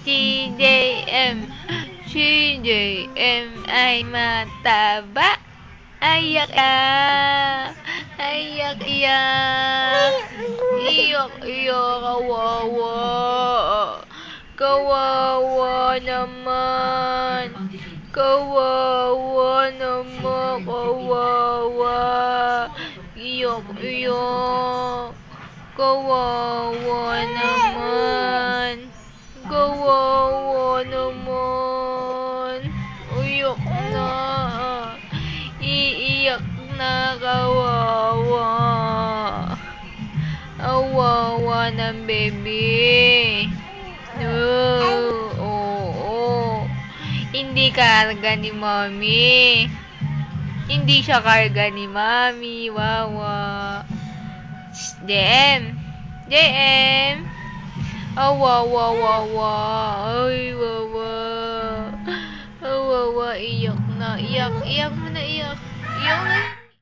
Si JM. Si JM ay mataba. Ayak iyak. Ayak iyak. Iyak iyak. Kawawa. Kawawa naman. Kawawa naman. Kawawa. Iyak iyak. Kawawa naman. Kawawa naman. Iyak na. Iiyak na kawawa. Awawa ng baby. No. Oo. Hindi karga ni mommy. Hindi siya karga ni mommy. Wawa. JM. JM. Awawa, wawa. Ay, wawa. Awawa, iyak na. Iyak. Iyak mo na, iyak. Iyak na.